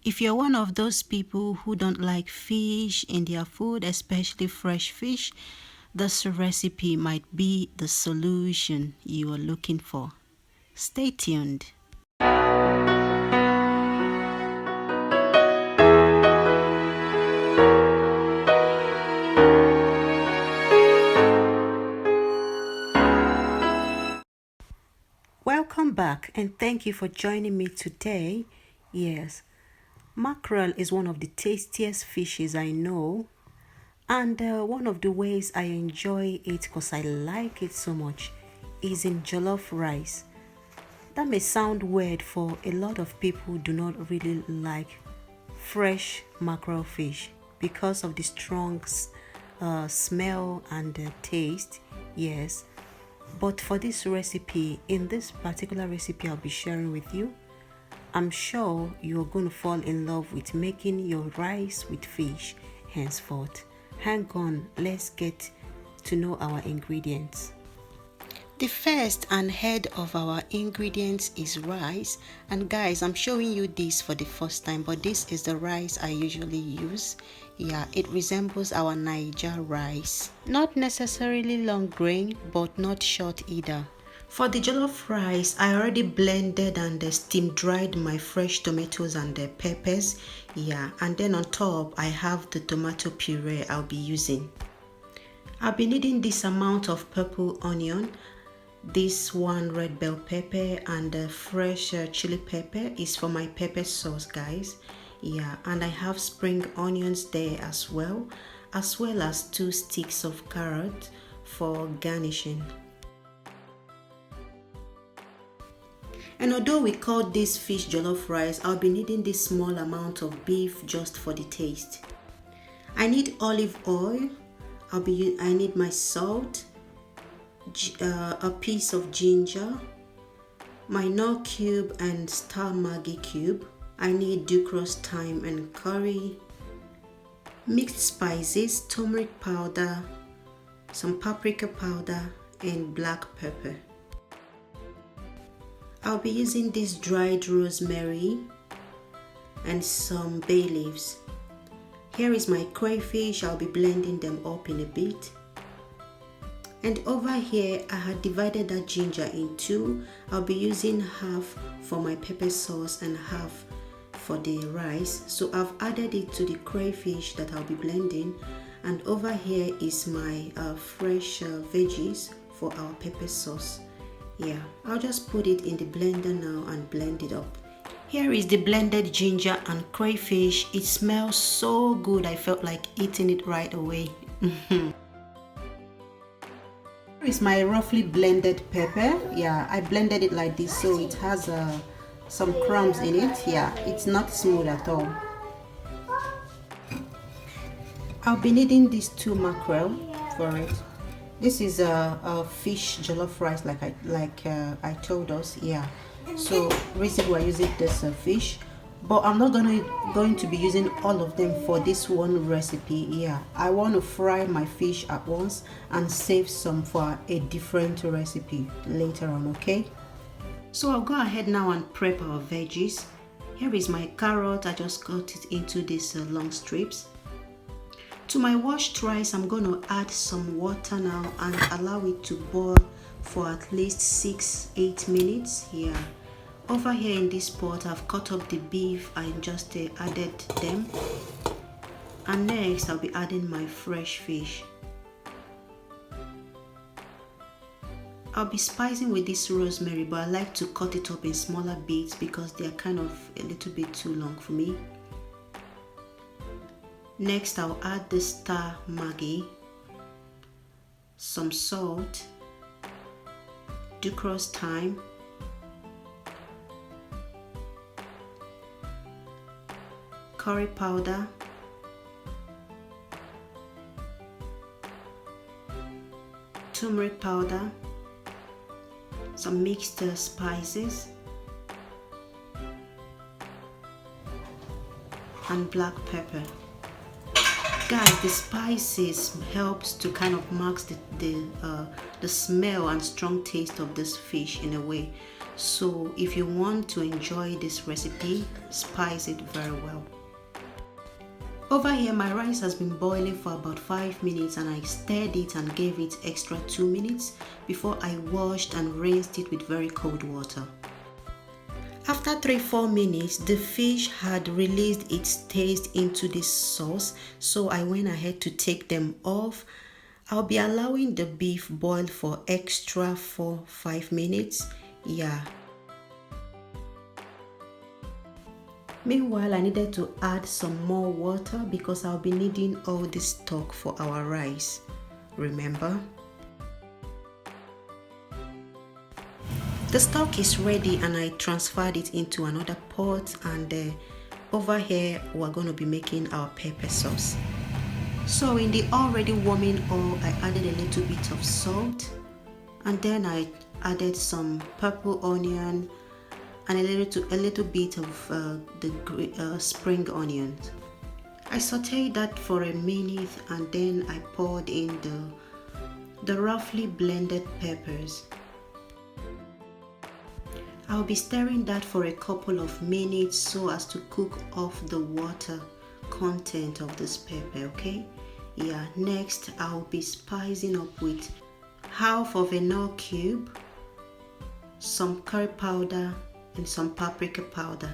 If you're one of those people who don't like fish in their food, especially fresh fish, this recipe might be the solution you are looking for. Stay tuned. Welcome back and thank you for joining me today. Yes, mackerel is one of the tastiest fishes I know, and one of the ways I enjoy it because I like it so much is in jollof rice. That may sound weird for a lot of people who do not really like fresh mackerel fish because of the strong smell and taste. Yes, but for this recipe, in this particular recipe I'll be sharing with you, I'm sure you're going to fall in love with making your rice with fish henceforth. Hang on, let's get to know our ingredients. The first and head of our ingredients is rice, and guys, I'm showing you this for the first time, but this is the rice I usually use. Yeah, it resembles our Niger rice. Not necessarily long grain, but not short either. For the jollof rice, I already blended and steam dried my fresh tomatoes and the peppers. Yeah, and then on top I have the tomato puree I'll be using. I'll be needing this amount of purple onion, this one red bell pepper, and the fresh chili pepper is for my pepper sauce, guys. Yeah, and I have spring onions there as well as 2 sticks of carrot for garnishing. And although we call this fish jollof rice, I'll be needing this small amount of beef just for the taste. I need olive oil. I need my salt, a piece of ginger, my Knorr cube and star Maggi cube. I need dukrust thyme and curry, mixed spices, turmeric powder, some paprika powder, and black pepper. I'll be using this dried rosemary and some bay leaves. Here is my crayfish. I'll be blending them up in a bit. And over here I had divided that ginger in two. I'll be using half for my pepper sauce and half for the rice. So I've added it to the crayfish that I'll be blending, and over here is my fresh veggies for our pepper sauce. Yeah, I'll just put it in the blender now and blend it up. Here is the blended ginger and crayfish. It smells so good, I felt like eating it right away. Here is my roughly blended pepper. Yeah, I blended it like this so it has some crumbs in it. Yeah, it's not smooth at all. I'll be needing these 2 mackerel for it. This is a fish jollof rice like I told us. Yeah, so reason we're using this fish, but I'm not going to be using all of them for this one recipe. Yeah, I want to fry my fish at once and save some for a different recipe later on. Okay, so I'll go ahead now and prep our veggies. Here is my carrot. I just cut it into these long strips. To my washed rice, I'm going to add some water now and allow it to boil for at least 6-8 minutes. Here, over here in this pot, I've cut up the beef and just added them. And next, I'll be adding my fresh fish. I'll be spicing with this rosemary, but I like to cut it up in smaller bits because they're kind of a little bit too long for me. Next, I'll add the star Maggi, some salt, dukrust thyme, curry powder, turmeric powder, some mixed spices, and black pepper. Guys, the spices helps to kind of mask the smell and strong taste of this fish in a way. So if you want to enjoy this recipe, spice it very well. Over here, my rice has been boiling for about 5 minutes and I stirred it and gave it extra 2 minutes before I washed and rinsed it with very cold water. After 3-4 minutes, the fish had released its taste into this sauce, so I went ahead to take them off. I'll be allowing the beef boil for extra 4-5 minutes. Yeah. Meanwhile, I needed to add some more water because I'll be needing all this stock for our rice. Remember? The stock is ready and I transferred it into another pot, and over here we're going to be making our pepper sauce. So in the already warming oil, I added a little bit of salt, and then I added some purple onion and a little bit of the spring onions. I sauteed that for a minute and then I poured in the roughly blended peppers. I'll be stirring that for a couple of minutes so as to cook off the water content of this pepper, okay? Yeah, next I'll be spicing up with half of a Knorr cube, some curry powder and some paprika powder.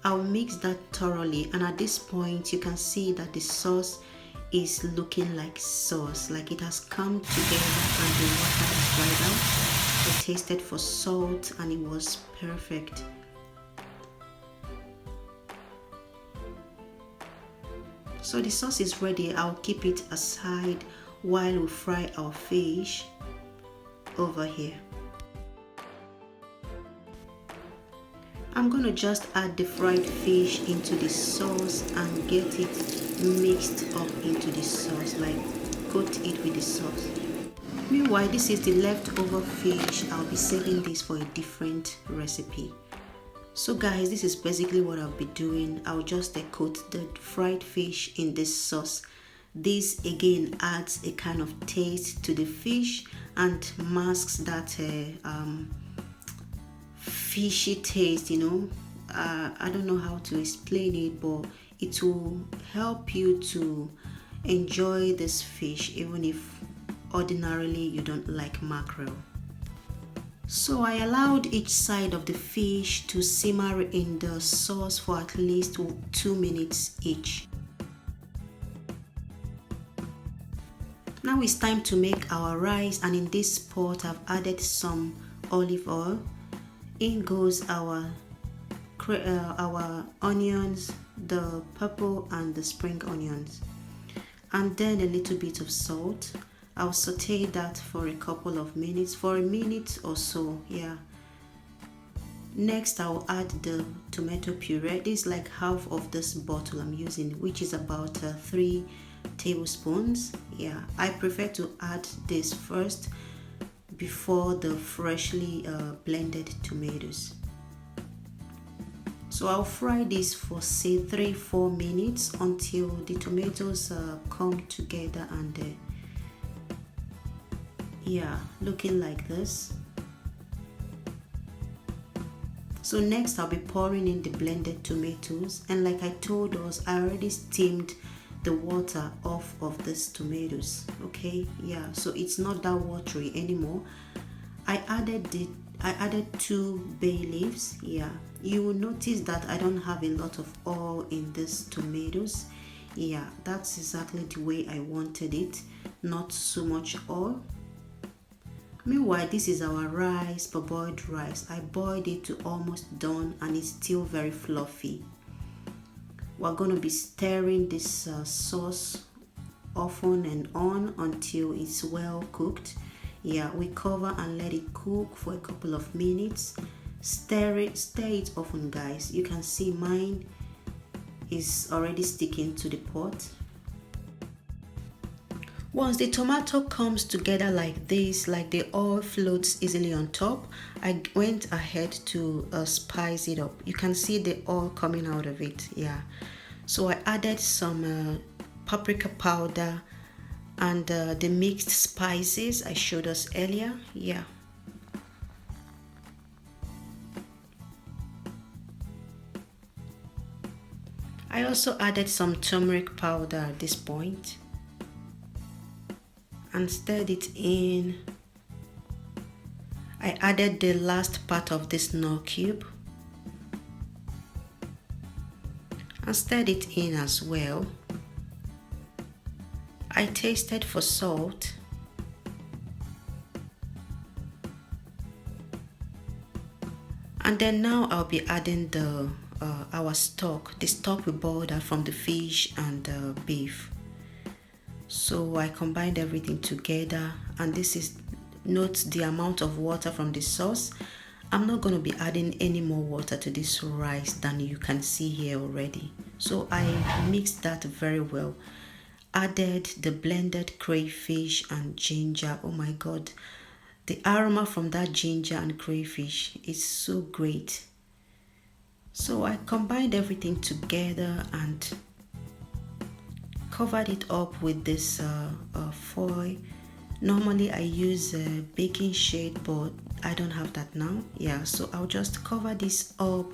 I'll mix that thoroughly, and at this point you can see that the sauce is looking like sauce, like it has come together and the water has dried out. I tasted for salt and it was perfect. So the sauce is ready. I'll keep it aside while we fry our fish over here. I'm going to just add the fried fish into the sauce and get it mixed up into the sauce, like coat it with the sauce. Meanwhile, this is the leftover fish. I'll be saving this for a different recipe. So guys, this is basically what I'll be doing. I'll just coat the fried fish in this sauce. This again adds a kind of taste to the fish and masks that fishy taste, you know. I don't know how to explain it, but it will help you to enjoy this fish even if ordinarily you don't like mackerel. So I allowed each side of the fish to simmer in the sauce for at least 2 minutes each. Now it's time to make our rice, and in this pot I've added some olive oil. In goes our onions, the purple and the spring onions, and then a little bit of salt. I'll saute that for a couple of minutes, for a minute or so, yeah. Next I'll add the tomato puree. This is like half of this bottle I'm using, which is about 3 tablespoons. Yeah, I prefer to add this first before the freshly blended tomatoes. So I'll fry this for say 3-4 minutes until the tomatoes come together and yeah, looking like this. So next I'll be pouring in the blended tomatoes, and like I told us, I already steamed the water off of these tomatoes, okay? Yeah, so it's not that watery anymore. I added 2 bay leaves. Yeah, you will notice that I don't have a lot of oil in these tomatoes. Yeah, that's exactly the way I wanted it, not so much oil. Meanwhile, this is our rice, parboiled rice. I boiled it to almost done and it's still very fluffy. We're going to be stirring this sauce often and on until it's well cooked. Yeah, we cover and let it cook for a couple of minutes. Stir it often, guys. You can see mine is already sticking to the pot. Once the tomato comes together like this, like the oil floats easily on top, I went ahead to spice it up. You can see the oil coming out of it. Yeah, so I added some paprika powder and the mixed spices I showed us earlier. Yeah, I also added some turmeric powder at this point and stirred it in. I added the last part of this Knorr cube and stirred it in as well. I tasted for salt. And then now I'll be adding the our stock, the stock we boiled out from the fish and the beef. So I combined everything together, and this is, note the amount of water from the sauce. I'm not going to be adding any more water to this rice than you can see here already. So I mixed that very well. Added the blended crayfish and ginger. Oh my god, the aroma from that ginger and crayfish is so great. So I combined everything together and covered it up with this foil. Normally I use a baking sheet, but I don't have that now. Yeah, so I'll just cover this up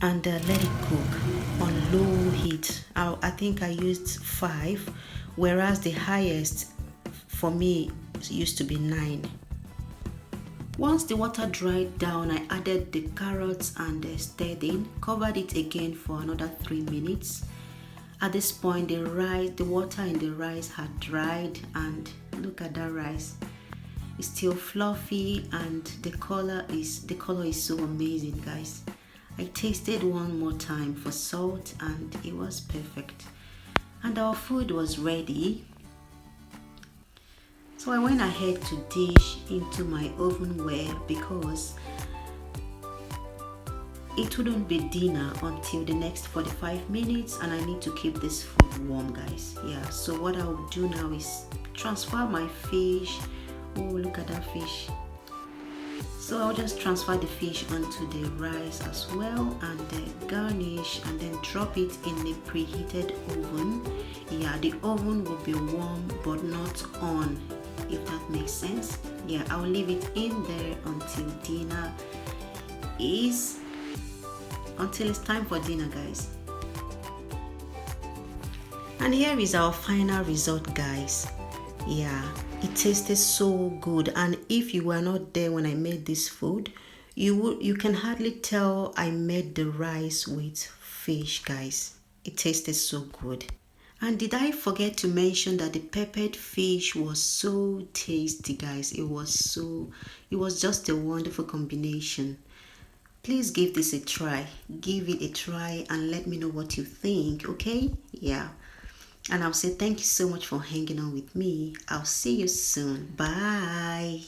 and let it cook on low heat. I think I used 5, whereas the highest for me used to be 9. Once the water dried down, I added the carrots and stirred in, covered it again for another 3 minutes. At this point, the water in the rice had dried, and look at that rice. It's still fluffy, and the color is so amazing, guys. I tasted one more time for salt, and it was perfect. And our food was ready. So I went ahead to dish into my ovenware because it wouldn't be dinner until the next 45 minutes, and I need to keep this food warm, guys. Yeah, so what I will do now is transfer my fish. Oh, look at that fish. So I'll just transfer the fish onto the rice as well, and then garnish, and then drop it in the preheated oven. Yeah, the oven will be warm but not on, if that makes sense. Yeah, I'll leave it in there until it's time for dinner, guys. And here is our final result, guys. Yeah, it tasted so good, and if you were not there when I made this food, you can hardly tell I made the rice with fish, guys. It tasted so good. And did I forget to mention that the peppered fish was so tasty, guys? It was just a wonderful combination. Please give this a try. Give it a try and let me know what you think, okay? Yeah. And I'll say thank you so much for hanging out with me. I'll see you soon. Bye.